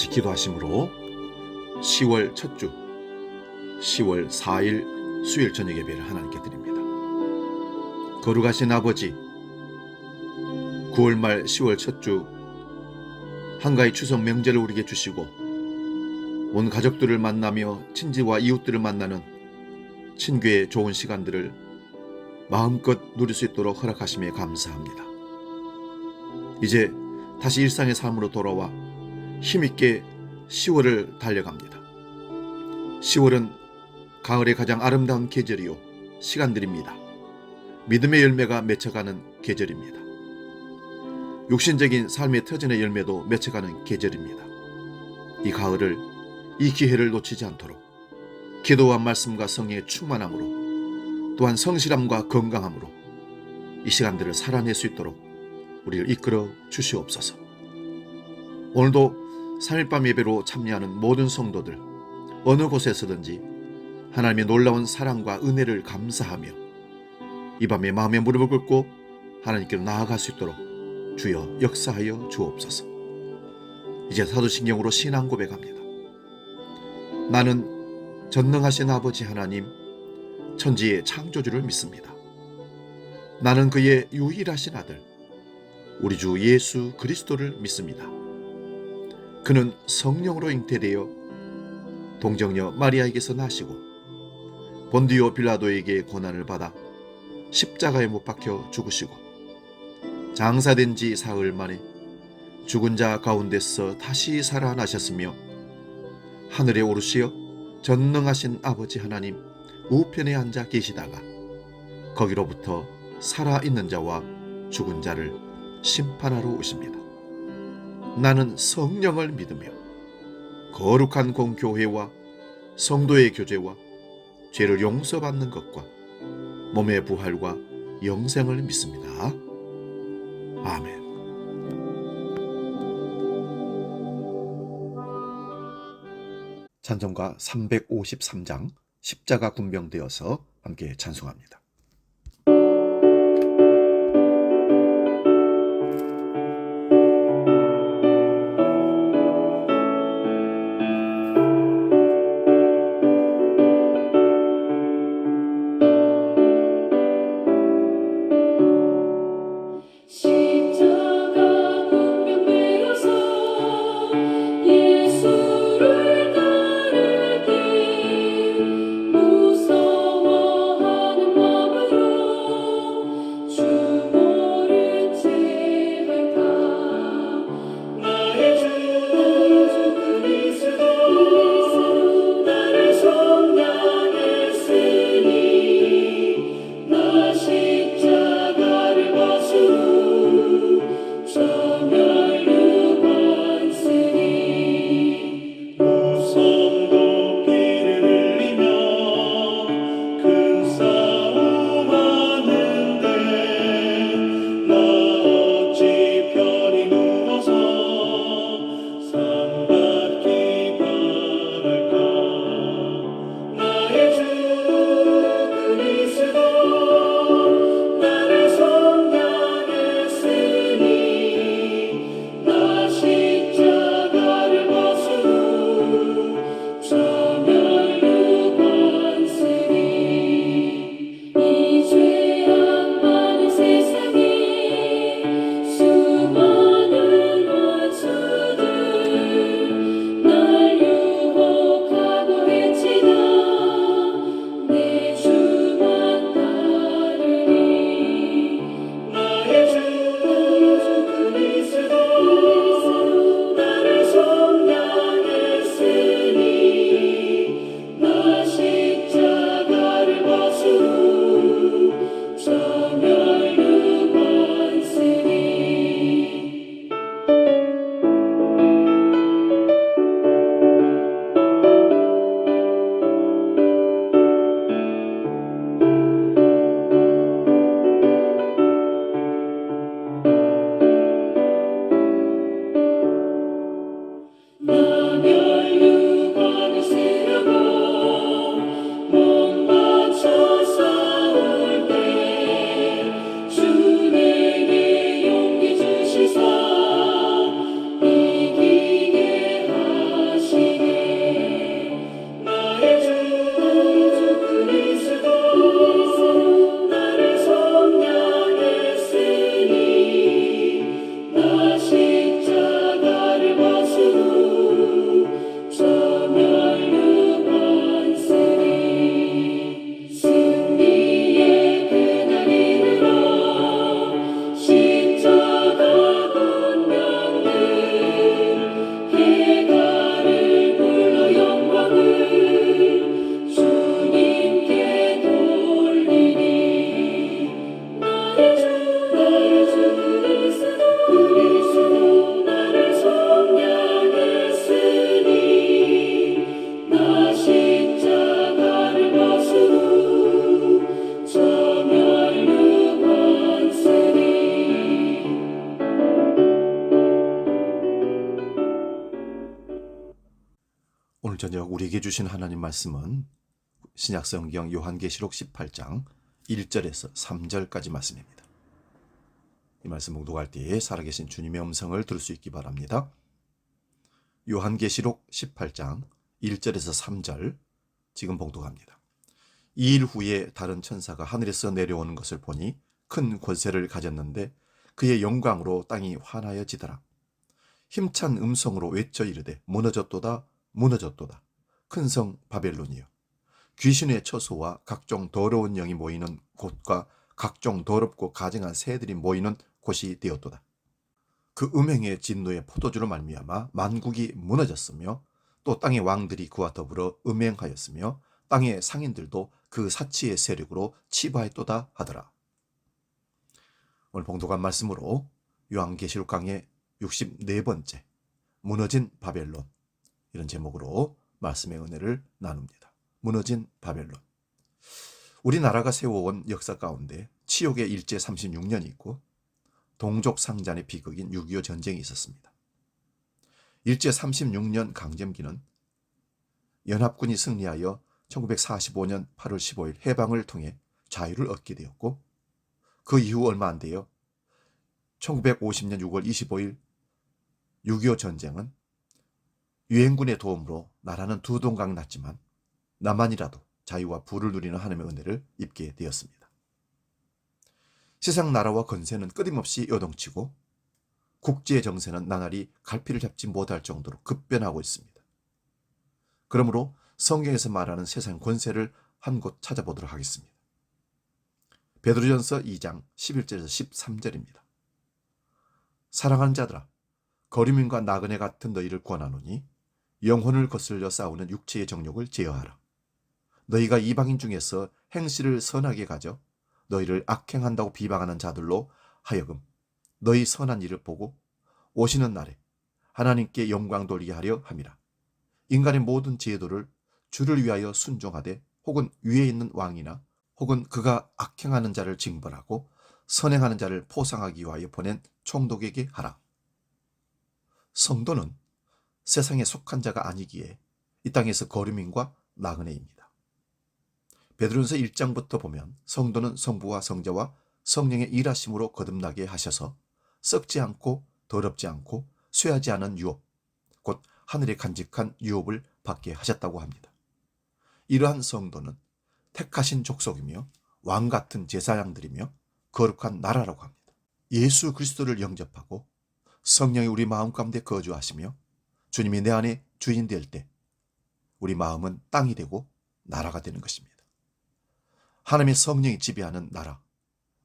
같이 기도하심으로 10월 첫 주 10월 4일 수요일 저녁 예배를 하나님께 드립니다. 거룩하신 아버지, 9월 말 10월 첫 주 한가위 추석 명절을 우리에게 주시고 온 가족들을 만나며 친지와 이웃들을 만나는 친교의 좋은 시간들을 마음껏 누릴 수 있도록 허락하심에 감사합니다. 이제 다시 일상의 삶으로 돌아와 힘있게 10월을 달려갑니다. 10월은 가을의 가장 아름다운 계절이요 시간들입니다. 믿음의 열매가 맺혀가는 계절입니다. 육신적인 삶의 터전의 열매도 맺혀가는 계절입니다. 이 가을을, 이 기회를 놓치지 않도록 기도와 말씀과 성령의 충만함으로 또한 성실함과 건강함으로 이 시간들을 살아낼 수 있도록 우리를 이끌어 주시옵소서. 오늘도 3일밤 예배로 참여하는 모든 성도들 어느 곳에서든지 하나님의 놀라운 사랑과 은혜를 감사하며 이 밤에 마음의 무릎을 꿇고 하나님께로 나아갈 수 있도록 주여 역사하여 주옵소서. 이제 사도신경으로 신앙 고백합니다. 나는 전능하신 아버지 하나님, 천지의 창조주를 믿습니다. 나는 그의 유일하신 아들 우리 주 예수 그리스도를 믿습니다. 그는 성령으로 잉태되어 동정녀 마리아에게서 나시고 본디오 빌라도에게 고난을 받아 십자가에 못 박혀 죽으시고 장사된 지 사흘 만에 죽은 자 가운데서 다시 살아나셨으며 하늘에 오르시어 전능하신 아버지 하나님 우편에 앉아 계시다가 거기로부터 살아있는 자와 죽은 자를 심판하러 오십니다. 나는 성령을 믿으며 거룩한 공교회와 성도의 교제와 죄를 용서받는 것과 몸의 부활과 영생을 믿습니다. 아멘. 찬송가 353장 십자가 군병되어서 함께 찬송합니다. 무서워하는 우리에게 주신 하나님 말씀은 신약성경 요한계시록 18장 1절에서 3절까지 말씀입니다. 이 말씀 봉독할 때에 살아계신 주님의 음성을 들을 수 있기 바랍니다. 요한계시록 18장 1절에서 3절 지금 봉독합니다. 2일 후에 다른 천사가 하늘에서 내려오는 것을 보니 큰 권세를 가졌는데 그의 영광으로 땅이 환하여지더라. 힘찬 음성으로 외쳐 이르되 무너졌도다 무너졌도다 큰 성 바벨론이여 귀신의 처소와 각종 더러운 영이 모이는 곳과 각종 더럽고 가증한 새들이 모이는 곳이 되었도다. 그 음행의 진노의 포도주로 말미암아 만국이 무너졌으며 또 땅의 왕들이 그와 더불어 음행하였으며 땅의 상인들도 그 사치의 세력으로 치부하였도다 하더라. 오늘 봉독한 말씀으로 요한계시록 강의 64번째 무너진 바벨론, 이런 제목으로 말씀의 은혜를 나눕니다. 무너진 바벨론. 우리나라가 세워온 역사 가운데 치욕의 일제 36년이 있고 동족 상잔의 비극인 6.25 전쟁이 있었습니다. 일제 36년 강점기는 연합군이 승리하여 1945년 8월 15일 해방을 통해 자유를 얻게 되었고, 그 이후 얼마 안 돼요 1950년 6월 25일 6.25 전쟁은 유엔군의 도움으로 나라는 두 동강 났지만 남한이라도 자유와 부를 누리는 하나님의 은혜를 입게 되었습니다. 세상 나라와 권세는 끊임없이 요동치고 국제의 정세는 나날이 갈피를 잡지 못할 정도로 급변하고 있습니다. 그러므로 성경에서 말하는 세상 권세를 한 곳 찾아보도록 하겠습니다. 베드로전서 2장 11절에서 13절입니다. 사랑하는 자들아, 거류민과 나그네 같은 너희를 권하노니 영혼을 거슬려 싸우는 육체의 정욕을 제어하라. 너희가 이방인 중에서 행실을 선하게 가져 너희를 악행한다고 비방하는 자들로 하여금 너희 선한 일을 보고 오시는 날에 하나님께 영광 돌리게 하려 함이라. 인간의 모든 제도를 주를 위하여 순종하되 혹은 위에 있는 왕이나 혹은 그가 악행하는 자를 징벌하고 선행하는 자를 포상하기 위하여 보낸 총독에게 하라. 성도는 세상에 속한 자가 아니기에 이 땅에서 거류민과 나그네입니다. 베드로전서 1장부터 보면 성도는 성부와 성자와 성령의 일하심으로 거듭나게 하셔서 썩지 않고 더럽지 않고 쇠하지 않은 유업, 곧 하늘의 간직한 유업을 받게 하셨다고 합니다. 이러한 성도는 택하신 족속이며 왕같은 제사장들이며 거룩한 나라라고 합니다. 예수 그리스도를 영접하고 성령이 우리 마음 가운데 거주하시며 주님이 내 안에 주인 될 때 우리 마음은 땅이 되고 나라가 되는 것입니다. 하나님의 성령이 지배하는 나라,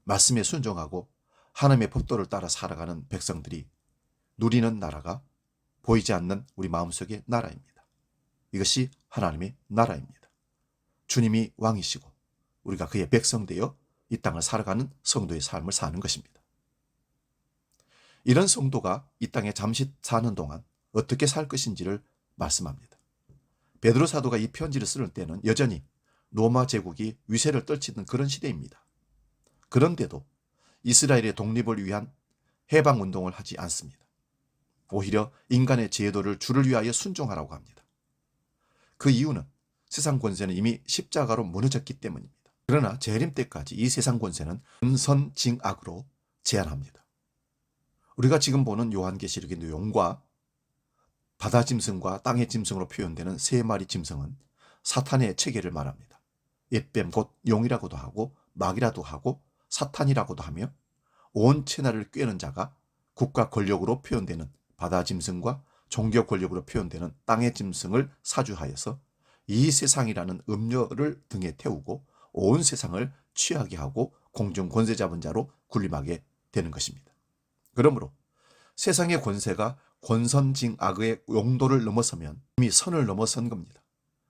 말씀에 순종하고 하나님의 법도를 따라 살아가는 백성들이 누리는 나라가 보이지 않는 우리 마음속의 나라입니다. 이것이 하나님의 나라입니다. 주님이 왕이시고 우리가 그의 백성 되어 이 땅을 살아가는 성도의 삶을 사는 것입니다. 이런 성도가 이 땅에 잠시 사는 동안 어떻게 살 것인지를 말씀합니다. 베드로 사도가 이 편지를 쓰는 때는 여전히 로마 제국이 위세를 떨치는 그런 시대입니다. 그런데도 이스라엘의 독립을 위한 해방운동을 하지 않습니다. 오히려 인간의 제도를 주를 위하여 순종하라고 합니다. 그 이유는 세상 권세는 이미 십자가로 무너졌기 때문입니다. 그러나 재림 때까지 이 세상 권세는 권선징악으로 제한합니다. 우리가 지금 보는 요한계시록의 내용과 바다 짐승과 땅의 짐승으로 표현되는 세 마리 짐승은 사탄의 체계를 말합니다. 옛뱀 곧 용이라고도 하고 마귀라도 하고 사탄이라고도 하며 온 천하를 꿰는 자가 국가 권력으로 표현되는 바다 짐승과 종교 권력으로 표현되는 땅의 짐승을 사주하여서 이 세상이라는 음료를 등에 태우고 온 세상을 취하게 하고 공중 권세 잡은 자로 군림하게 되는 것입니다. 그러므로 세상의 권세가 권선징악의 용도를 넘어서면 이미 선을 넘어선 겁니다.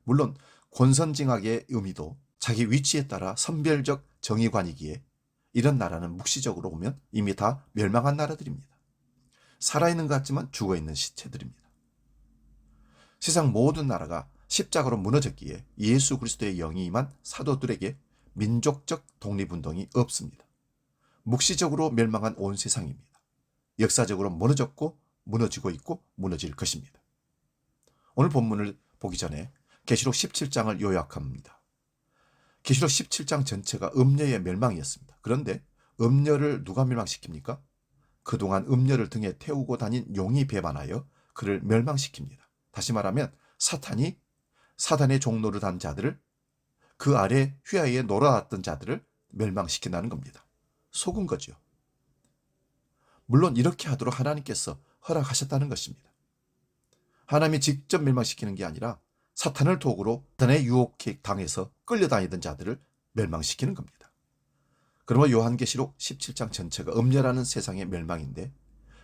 물론 권선징악의 의미도 자기 위치에 따라 선별적 정의관이기에 이런 나라는 묵시적으로 보면 이미 다 멸망한 나라들입니다. 살아있는 것 같지만 죽어있는 시체들입니다. 세상 모든 나라가 십자가로 무너졌기에 예수 그리스도의 영이 임한 사도들에게 민족적 독립운동이 없습니다. 묵시적으로 멸망한 온 세상입니다. 역사적으로 무너졌고 무너지고 있고 무너질 것입니다. 오늘 본문을 보기 전에 계시록 17장을 요약합니다. 계시록 17장 전체가 음녀의 멸망이었습니다. 그런데 음녀를 누가 멸망시킵니까? 그동안 음녀를 등에 태우고 다닌 용이 배반하여 그를 멸망시킵니다. 다시 말하면 사탄이 사단의 종노릇 한 자들을, 그 아래 휘하에 놀아왔던 자들을 멸망시킨다는 겁니다. 속은 거죠. 물론 이렇게 하도록 하나님께서 허락하셨다는 것입니다. 하나님이 직접 멸망시키는 게 아니라 사탄을 도구로 사탄의 유혹에 당해서 끌려다니던 자들을 멸망시키는 겁니다. 그러면 요한계시록 17장 전체가 음녀라는 세상의 멸망인데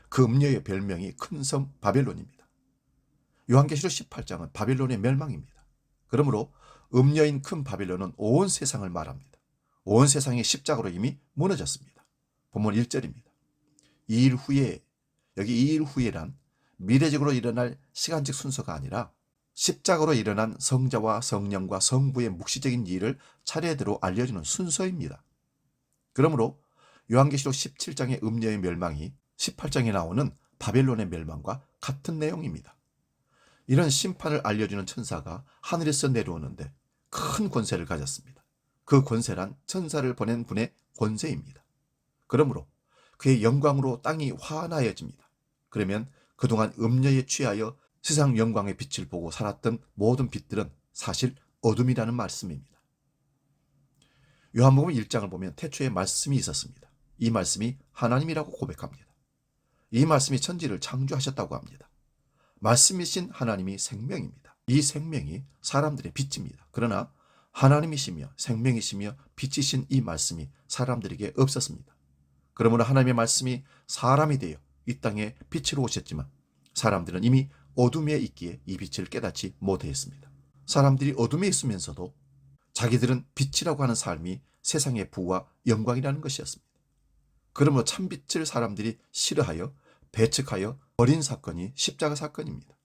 그 음녀의 별명이 큰 성 바벨론입니다. 요한계시록 18장은 바벨론의 멸망입니다. 그러므로 음녀인 큰 바벨론은 온 세상을 말합니다. 온 세상이 십자가로 이미 무너졌습니다. 본문 1절입니다. 2일 후에, 여기 2일 후에란 미래적으로 일어날 시간적 순서가 아니라 십자가로 일어난 성자와 성령과 성부의 묵시적인 일을 차례대로 알려주는 순서입니다. 그러므로 요한계시록 17장의 음녀의 멸망이 18장에 나오는 바벨론의 멸망과 같은 내용입니다. 이런 심판을 알려주는 천사가 하늘에서 내려오는데 큰 권세를 가졌습니다. 그 권세란 천사를 보낸 분의 권세입니다. 그러므로 그의 영광으로 땅이 환하여집니다. 그러면 그동안 음녀에 취하여 세상 영광의 빛을 보고 살았던 모든 빛들은 사실 어둠이라는 말씀입니다. 요한복음 1장을 보면 태초에 말씀이 있었습니다. 이 말씀이 하나님이라고 고백합니다. 이 말씀이 천지를 창조하셨다고 합니다. 말씀이신 하나님이 생명입니다. 이 생명이 사람들의 빛입니다. 그러나 하나님이시며 생명이시며 빛이신 이 말씀이 사람들에게 없었습니다. 그러므로 하나님의 말씀이 사람이 되어 이 땅에 빛으로 오셨지만 사람들은 이미 어둠에 있기에 이 빛을 깨닫지 못했습니다. 사람들이 어둠에 있으면서도 자기들은 빛이라고 하는 삶이 세상의 부와 영광이라는 것이었습니다. 그러므로 참빛을 사람들이 싫어하여 배척하여 버린 사건이 십자가 사건입니다.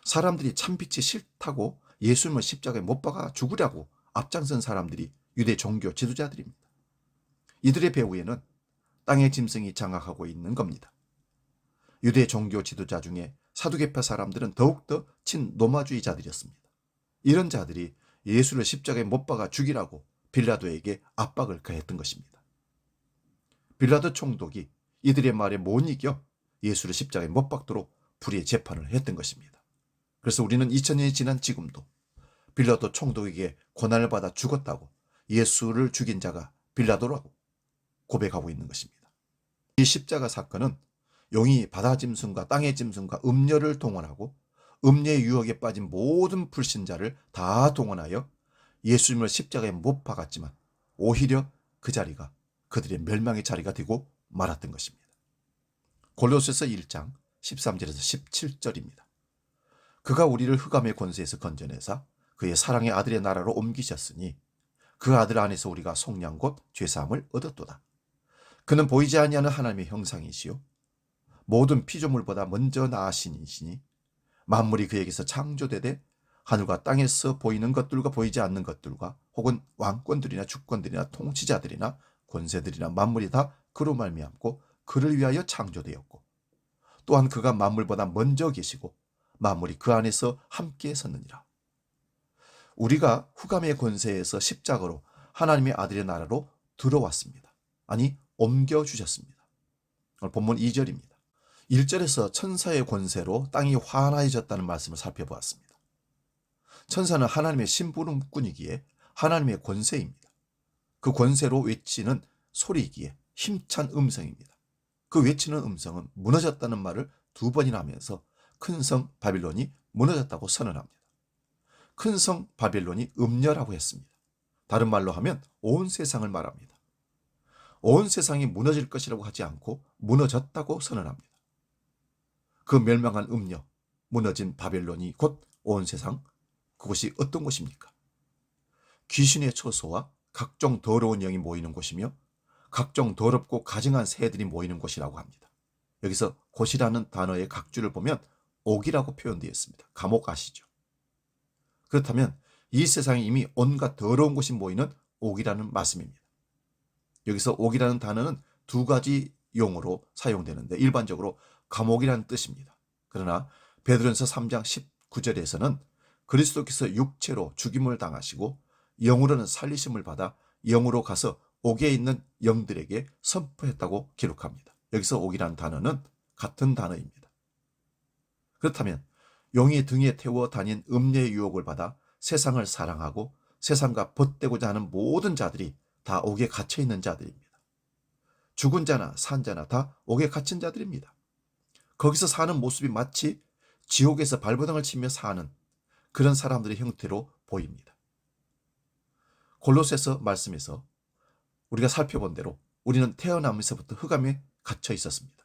사람들이 참빛이 싫다고 예수님을 십자가에 못 박아 죽으라고 앞장선 사람들이 유대 종교 지도자들입니다. 이들의 배후에는 땅의 짐승이 장악하고 있는 겁니다. 유대 종교 지도자 중에 사두개파 사람들은 더욱더 친로마주의자들이었습니다. 이런 자들이 예수를 십자가에 못 박아 죽이라고 빌라도에게 압박을 가했던 것입니다. 빌라도 총독이 이들의 말에 못 이겨 예수를 십자가에 못 박도록 불의의 재판을 했던 것입니다. 그래서 우리는 2000년이 지난 지금도 빌라도 총독에게 고난을 받아 죽었다고 예수를 죽인 자가 빌라도라고 고백하고 있는 것입니다. 이 십자가 사건은 용이 바다 짐승과 땅의 짐승과 음녀를 동원하고 음녀의 유혹에 빠진 모든 불신자를 다 동원하여 예수님을 십자가에 못 박았지만 오히려 그 자리가 그들의 멸망의 자리가 되고 말았던 것입니다. 골로새서 1장 13절에서 17절입니다. 그가 우리를 흑암의 권세에서 건져내사 그의 사랑의 아들의 나라로 옮기셨으니 그 아들 안에서 우리가 속량 곧 죄사함을 얻었도다. 그는 보이지 아니하는 하나님의 형상이시요 모든 피조물보다 먼저 나으신 이시니 만물이 그에게서 창조되되 하늘과 땅에서 보이는 것들과 보이지 않는 것들과 혹은 왕권들이나 주권들이나 통치자들이나 권세들이나 만물이 다 그로 말미암고 그를 위하여 창조되었고 또한 그가 만물보다 먼저 계시고 만물이 그 안에서 함께 섰느니라. 우리가 흑암의 권세에서 십자가로 하나님의 아들의 나라로 들어왔습니다. 아니 옮겨주셨습니다. 오늘 본문 2절입니다. 1절에서 천사의 권세로 땅이 환하여졌다는 말씀을 살펴보았습니다. 천사는 하나님의 심부름꾼이기에 하나님의 권세입니다. 그 권세로 외치는 소리이기에 힘찬 음성입니다. 그 외치는 음성은 무너졌다는 말을 2번이나 하면서 큰 성 바빌론이 무너졌다고 선언합니다. 큰 성 바빌론이 음녀라고 했습니다. 다른 말로 하면 온 세상을 말합니다. 온 세상이 무너질 것이라고 하지 않고 무너졌다고 선언합니다. 그 멸망한 음녀, 무너진 바벨론이 곧 온 세상, 그곳이 어떤 곳입니까? 귀신의 처소와 각종 더러운 영이 모이는 곳이며 각종 더럽고 가증한 새들이 모이는 곳이라고 합니다. 여기서 곳이라는 단어의 각주를 보면 옥이라고 표현되어 있습니다. 감옥 아시죠? 그렇다면 이 세상에 이미 온갖 더러운 곳이 모이는 옥이라는 말씀입니다. 여기서 옥이라는 단어는 2가지 용어로 사용되는데 일반적으로 감옥이라는 뜻입니다. 그러나 베드로전서 3장 19절에서는 그리스도께서 육체로 죽임을 당하시고 영으로는 살리심을 받아 영으로 가서 옥에 있는 영들에게 선포했다고 기록합니다. 여기서 옥이라는 단어는 같은 단어입니다. 그렇다면 용이 등에 태워 다닌 음녀의 유혹을 받아 세상을 사랑하고 세상과 벗대고자 하는 모든 자들이 다 옥에 갇혀 있는 자들입니다. 죽은 자나 산 자나 다 옥에 갇힌 자들입니다. 거기서 사는 모습이 마치 지옥에서 발버둥을 치며 사는 그런 사람들의 형태로 보입니다. 골로새서 말씀에서 우리가 살펴본 대로 우리는 태어나면서부터 흑암에 갇혀 있었습니다.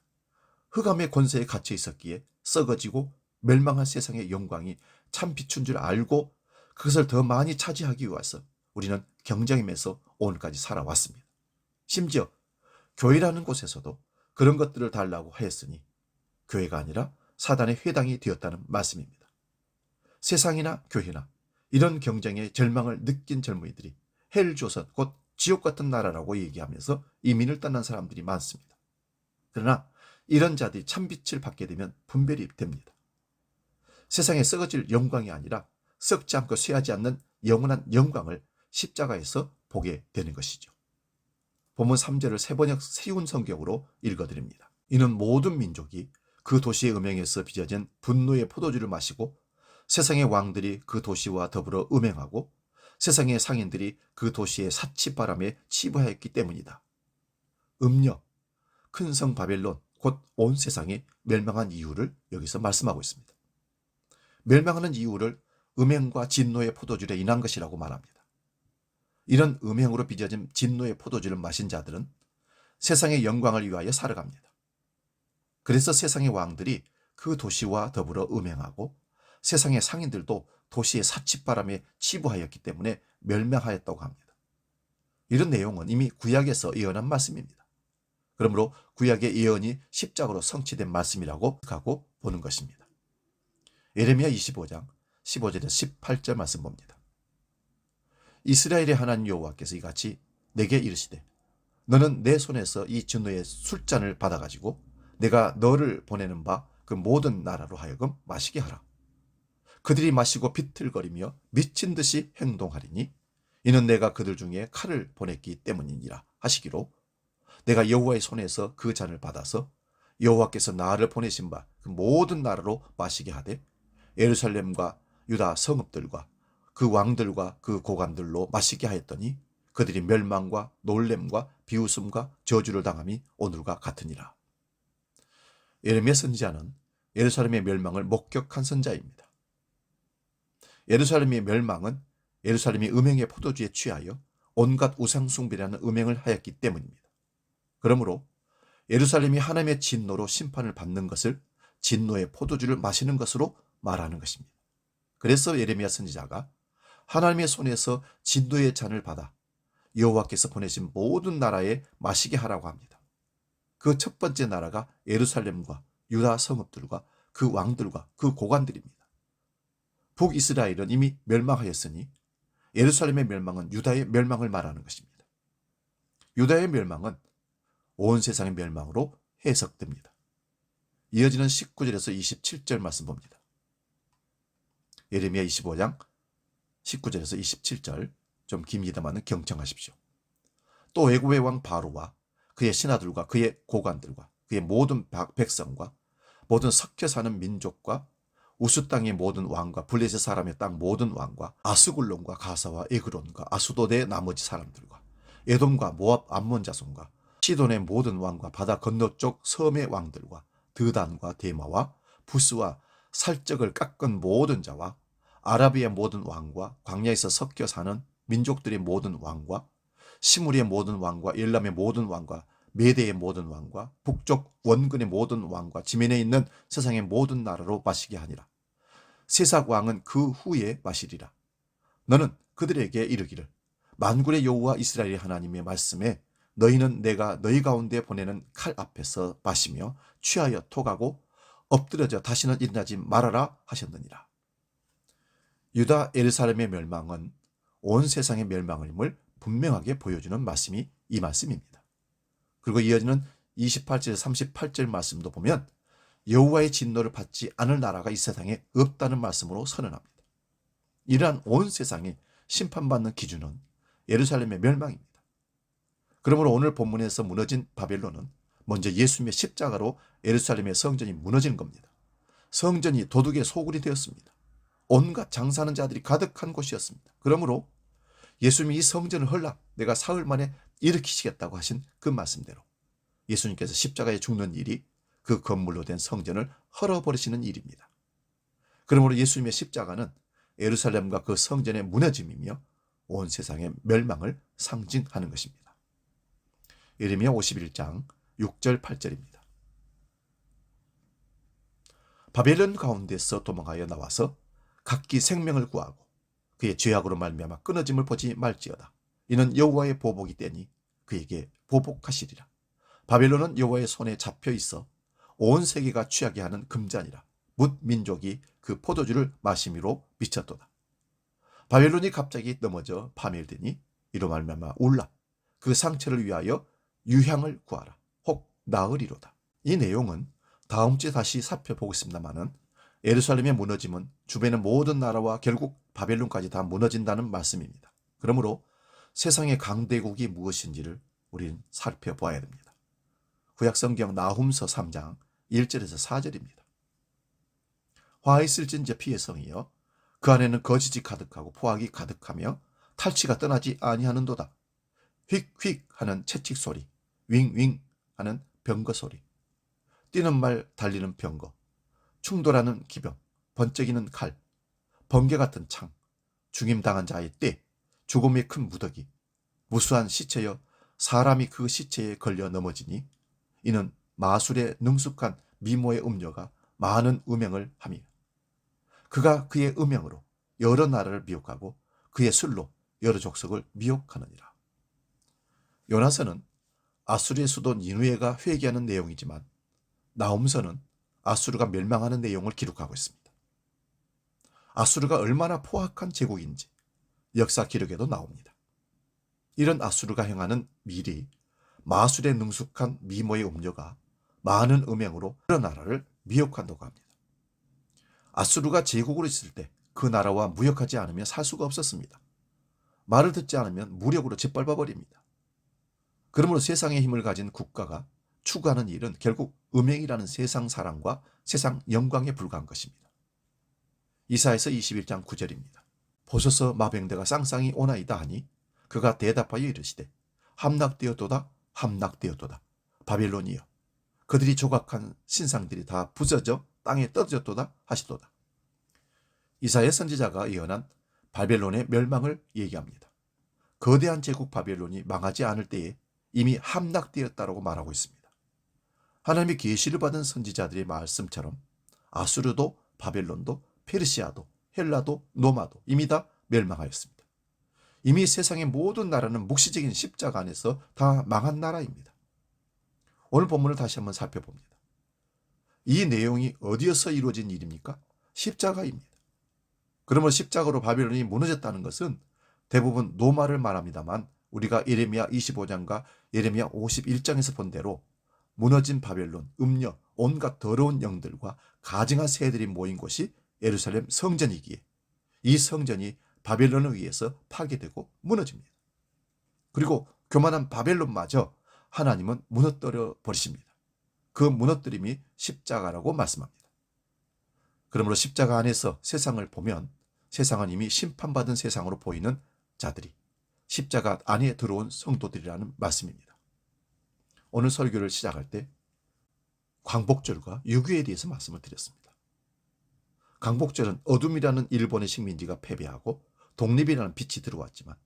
흑암의 권세에 갇혀 있었기에 썩어지고 멸망한 세상의 영광이 참 빛인 줄 알고 그것을 더 많이 차지하기 위해서 우리는 경쟁하면서 오늘까지 살아왔습니다. 심지어 교회라는 곳에서도 그런 것들을 달라고 하였으니 교회가 아니라 사단의 회당이 되었다는 말씀입니다. 세상이나 교회나 이런 경쟁의 절망을 느낀 젊은이들이 헬조선 곧 지옥 같은 나라라고 얘기하면서 이민을 떠난 사람들이 많습니다. 그러나 이런 자들이 참빛을 받게 되면 분별이 됩니다. 세상에 썩어질 영광이 아니라 썩지 않고 쇠하지 않는 영원한 영광을 십자가에서 보게 되는 것이죠. 본문 3절을 세번역 세운 성경으로 읽어드립니다. 이는 모든 민족이 그 도시의 음행에서 빚어진 분노의 포도주를 마시고 세상의 왕들이 그 도시와 더불어 음행하고 세상의 상인들이 그 도시의 사치바람에 치부하였기 때문이다. 음녀, 큰 성 바벨론, 곧 온 세상이 멸망한 이유를 여기서 말씀하고 있습니다. 멸망하는 이유를 음행과 진노의 포도주에 인한 것이라고 말합니다. 이런 음행으로 빚어진 진노의 포도주를 마신 자들은 세상의 영광을 위하여 살아갑니다. 그래서 세상의 왕들이 그 도시와 더불어 음행하고 세상의 상인들도 도시의 사치바람에 치부하였기 때문에 멸망하였다고 합니다. 이런 내용은 이미 구약에서 예언한 말씀입니다. 그러므로 구약의 예언이 십자가로 성취된 말씀이라고 하고 보는 것입니다. 예레미야 25장 15절에서 18절 말씀 봅니다. 이스라엘의 하나님 여호와께서 이같이 내게 이르시되 너는 내 손에서 이 진노의 술잔을 받아가지고 내가 너를 보내는 바 그 모든 나라로 하여금 마시게 하라. 그들이 마시고 비틀거리며 미친 듯이 행동하리니 이는 내가 그들 중에 칼을 보냈기 때문이니라 하시기로 내가 여호와의 손에서 그 잔을 받아서 여호와께서 나를 보내신 바 그 모든 나라로 마시게 하되 예루살렘과 유다 성읍들과 그 왕들과 그 고관들로 마시게 하였더니 그들이 멸망과 놀램과 비웃음과 저주를 당함이 오늘과 같으니라. 예레미야 선지자는 예루살렘의 멸망을 목격한 선자입니다. 예루살렘의 멸망은 예루살렘이 음행의 포도주에 취하여 온갖 우상숭배라는 음행을 하였기 때문입니다. 그러므로 예루살렘이 하나님의 진노로 심판을 받는 것을 진노의 포도주를 마시는 것으로 말하는 것입니다. 그래서 예레미야 선지자가 하나님의 손에서 진노의 잔을 받아 여호와께서 보내신 모든 나라에 마시게 하라고 합니다. 그 첫 번째 나라가 예루살렘과 유다 성읍들과 그 왕들과 그 고관들입니다. 북이스라엘은 이미 멸망하였으니 예루살렘의 멸망은 유다의 멸망을 말하는 것입니다. 유다의 멸망은 온 세상의 멸망으로 해석됩니다. 이어지는 19절에서 27절 말씀 봅니다. 예레미야 25장 19절에서 27절 좀 깁니다만 경청하십시오. 또 애굽의 왕 바로와 그의 신하들과 그의 고관들과 그의 모든 백성과 모든 섞여 사는 민족과 우스 땅의 모든 왕과 블레셋 사람의 땅 모든 왕과 아스굴론과 가사와 에그론과 아수도의 나머지 사람들과 에돔과 모압 암몬 자손과 시돈의 모든 왕과 바다 건너쪽 섬의 왕들과 드단과 데마와 부스와 살적을 깎은 모든 자와 아라비의 모든 왕과 광야에서 섞여 사는 민족들의 모든 왕과 시무리의 모든 왕과 엘람의 모든 왕과 메대의 모든 왕과 북쪽 원근의 모든 왕과 지면에 있는 세상의 모든 나라로 마시게 하니라. 세상 왕은 그 후에 마시리라. 너는 그들에게 이르기를 만군의 여호와 이스라엘의 하나님의 말씀에 너희는 내가 너희 가운데 보내는 칼 앞에서 마시며 취하여 토가고 엎드려져 다시는 일어나지 말아라 하셨느니라. 유다 예루살렘의 멸망은 온 세상의 멸망임을 분명하게 보여주는 말씀이 이 말씀입니다. 그리고 이어지는 28절 38절 말씀도 보면 여호와의 진노를 받지 않을 나라가 이 세상에 없다는 말씀으로 선언합니다. 이러한 온 세상에 심판받는 기준은 예루살렘의 멸망입니다. 그러므로 오늘 본문에서 무너진 바벨론은 먼저 예수님의 십자가로 예루살렘의 성전이 무너지는 겁니다. 성전이 도둑의 소굴이 되었습니다. 온갖 장사하는 자들이 가득한 곳이었습니다. 그러므로 예수님이 이 성전을 헐라 내가 사흘 만에 일으키시겠다고 하신 그 말씀대로 예수님께서 십자가에 죽는 일이 그 건물로 된 성전을 헐어버리시는 일입니다. 그러므로 예수님의 십자가는 예루살렘과 그 성전의 무너짐이며 온 세상의 멸망을 상징하는 것입니다. 예레미야 51장 6절 8절입니다. 바벨론 가운데서 도망하여 나와서 각기 생명을 구하고 그의 죄악으로 말미암아 끊어짐을 보지 말지어다. 이는 여호와의 보복이 되니 그에게 보복하시리라. 바벨론은 여호와의 손에 잡혀 있어 온 세계가 취하게 하는 금잔이라. 뭇 민족이 그 포도주를 마시미로 미쳤도다. 바벨론이 갑자기 넘어져 파멸되니 이로 말미암아 울라. 그 상처를 위하여 유향을 구하라. 혹 나으리로다. 이 내용은 다음 주에 다시 살펴보겠습니다마는 예루살렘의 무너짐은 주변의 모든 나라와 결국 바벨론까지 다 무너진다는 말씀입니다. 그러므로 세상의 강대국이 무엇인지를 우리는 살펴봐야 됩니다. 구약성경 나훔서 3장 1절에서 4절입니다. 화 있을진저 피의 성이여 그 안에는 거짓이 가득하고 포악이 가득하며 탈취가 떠나지 아니하는도다. 휙휙 하는 채찍 소리, 윙윙 하는 병거 소리, 뛰는 말 달리는 병거, 충돌하는 기병, 번쩍이는 칼, 번개 같은 창, 죽임당한 자의 떼, 죽음의 큰 무더기, 무수한 시체여 사람이 그 시체에 걸려 넘어지니 이는 마술의 능숙한 미모의 음녀가 많은 음행을 하며 그가 그의 음행으로 여러 나라를 미혹하고 그의 술로 여러 족속을 미혹하느니라. 요나서는 아수르의 수도 니누에가 회개하는 내용이지만 나훔서는 아수르가 멸망하는 내용을 기록하고 있습니다. 아수르가 얼마나 포악한 제국인지 역사 기록에도 나옵니다. 이런 아수르가 행하는 미리 마술의 능숙한 미모의 음녀가 많은 음행으로 여러 나라를 미혹한다고 합니다. 아수르가 제국으로 있을 때 그 나라와 무역하지 않으면 살 수가 없었습니다. 말을 듣지 않으면 무력으로 짓밟아 버립니다. 그러므로 세상의 힘을 가진 국가가 추구하는 일은 결국 음행이라는 세상 사랑과 세상 영광에 불과한 것입니다. 이사야서 21장 9절입니다. 보소서 마병대가 쌍쌍이 오나이다 하니 그가 대답하여 이르시되 함락되었도다 함락되었도다 바벨론이여 그들이 조각한 신상들이 다 부서져 땅에 떨어졌도다 하시도다. 이사야 선지자가 예언한 바벨론의 멸망을 얘기합니다. 거대한 제국 바벨론이 망하지 않을 때에 이미 함락되었다라고 말하고 있습니다. 하나님의 계시를 받은 선지자들의 말씀처럼 아수르도 바벨론도 페르시아도 헬라도 노마도 이미 다 멸망하였습니다. 이미 세상의 모든 나라는 묵시적인 십자가 안에서 다 망한 나라입니다. 오늘 본문을 다시 한번 살펴봅니다. 이 내용이 어디에서 이루어진 일입니까? 십자가입니다. 그러면 십자가로 바벨론이 무너졌다는 것은 대부분 노마를 말합니다만 우리가 예레미야 25장과 예레미야 51장에서 본 대로 무너진 바벨론, 음녀, 온갖 더러운 영들과 가증한 새들이 모인 곳이 예루살렘 성전이기에 이 성전이 바벨론에 의해서 파괴되고 무너집니다. 그리고 교만한 바벨론마저 하나님은 무너뜨려 버리십니다. 그 무너뜨림이 십자가라고 말씀합니다. 그러므로 십자가 안에서 세상을 보면 세상은 이미 심판받은 세상으로 보이는 자들이 십자가 안에 들어온 성도들이라는 말씀입니다. 오늘 설교를 시작할 때 광복절과 유교에 대해서 말씀을 드렸습니다. 광복절은 어둠이라는 일본의 식민지가 패배하고 독립이라는 빛이 들어왔지만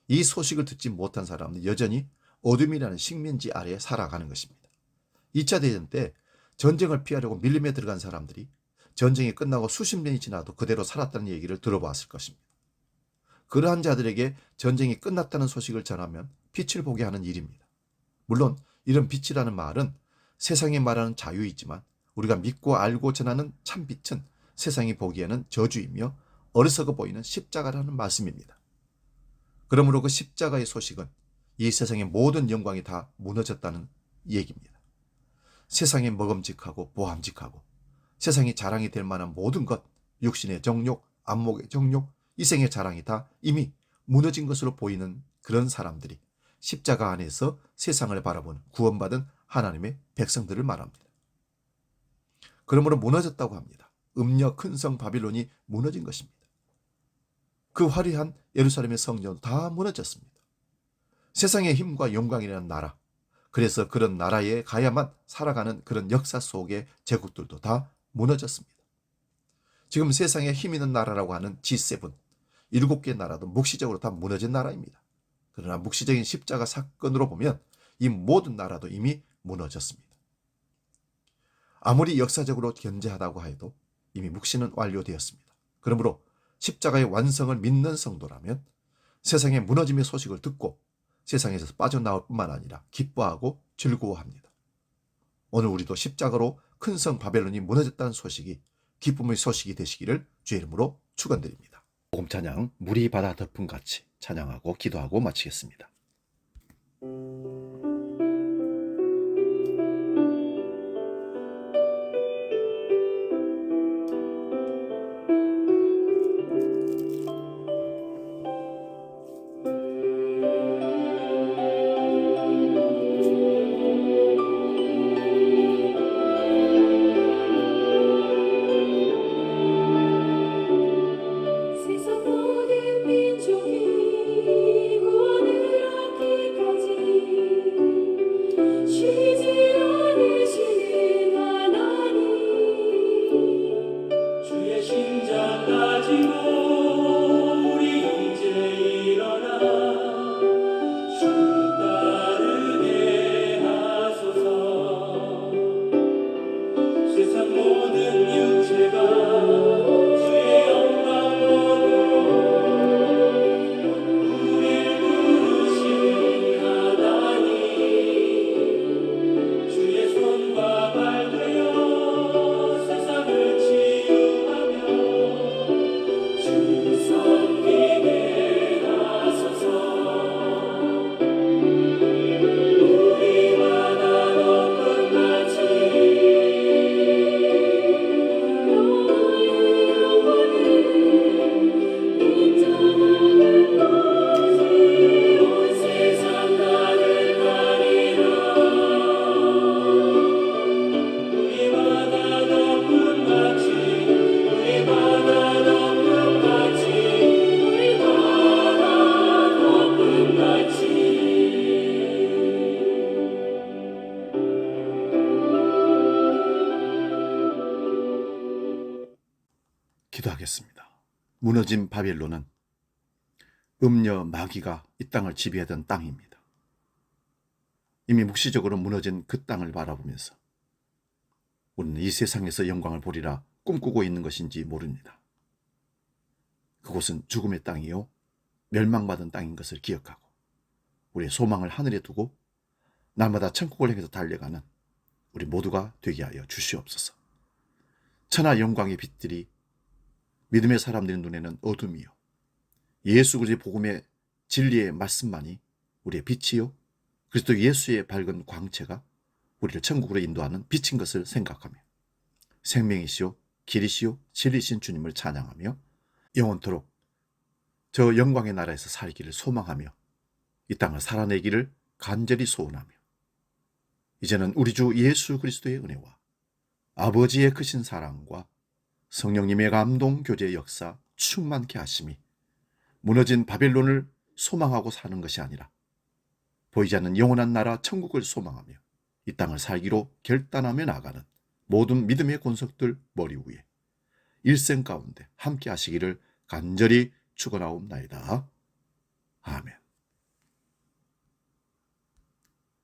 이 소식을 듣지 못한 사람은 여전히 어둠이라는 식민지 아래에 살아가는 것입니다. 2차 대전 때 전쟁을 피하려고 밀림에 들어간 사람들이 전쟁이 끝나고 수십 년이 지나도 그대로 살았다는 얘기를 들어봤을 것입니다. 그러한 자들에게 전쟁이 끝났다는 소식을 전하면 빛을 보게 하는 일입니다. 물론 이런 빛이라는 말은 세상이 말하는 자유이지만 우리가 믿고 알고 전하는 참빛은 세상이 보기에는 저주이며 어리석어 보이는 십자가라는 말씀입니다. 그러므로 그 십자가의 소식은 이 세상의 모든 영광이 다 무너졌다는 얘기입니다. 세상에 먹음직하고 보암직하고 세상이 자랑이 될 만한 모든 것, 육신의 정욕, 안목의 정욕, 이 생의 자랑이 다 이미 무너진 것으로 보이는 그런 사람들이 십자가 안에서 세상을 바라보는 구원받은 하나님의 백성들을 말합니다. 그러므로 무너졌다고 합니다. 음녀 큰 성 바빌론이 무너진 것입니다. 그 화려한 예루살렘의 성전 다 무너졌습니다. 세상의 힘과 영광이라는 나라, 그래서 그런 나라에 가야만 살아가는 그런 역사 속의 제국들도 다 무너졌습니다. 지금 세상에 힘 있는 나라라고 하는 G7, 7개 나라도 묵시적으로 다 무너진 나라입니다. 그러나 묵시적인 십자가 사건으로 보면 이 모든 나라도 이미 무너졌습니다. 아무리 역사적으로 견제하다고 해도 이미 묵시는 완료되었습니다. 그러므로 십자가의 완성을 믿는 성도라면 세상의 무너짐의 소식을 듣고 세상에서 빠져나올 뿐만 아니라 기뻐하고 즐거워합니다. 오늘 우리도 십자가로 큰 성 바벨론이 무너졌다는 소식이 기쁨의 소식이 되시기를 주의 이름으로 축원드립니다. 복음 찬양 물이 바다 덮음같이 찬양하고 기도하고 마치겠습니다. 기도하겠습니다. 무너진 바벨론은 음녀 마귀가 이 땅을 지배하던 땅입니다. 이미 묵시적으로 무너진 그 땅을 바라보면서 우리는 이 세상에서 영광을 보리라 꿈꾸고 있는 것인지 모릅니다. 그곳은 죽음의 땅이요 멸망받은 땅인 것을 기억하고 우리의 소망을 하늘에 두고 날마다 천국을 향해서 달려가는 우리 모두가 되게 하여 주시옵소서. 천하 영광의 빛들이 믿음의 사람들의 눈에는 어둠이요 예수 그리스도의 복음의 진리의 말씀만이 우리의 빛이요 그리스도 예수의 밝은 광채가 우리를 천국으로 인도하는 빛인 것을 생각하며 생명이시요 길이시요 진리신 주님을 찬양하며 영원토록 저 영광의 나라에서 살기를 소망하며 이 땅을 살아내기를 간절히 소원하며 이제는 우리 주 예수 그리스도의 은혜와 아버지의 크신 사랑과 성령님의 감동 교제의 역사 충만케 하심이 무너진 바벨론을 소망하고 사는 것이 아니라 보이지 않는 영원한 나라 천국을 소망하며 이 땅을 살기로 결단하며 나가는 모든 믿음의 권속들 머리 위에 일생 가운데 함께 하시기를 간절히 축원하옵나이다. 아멘.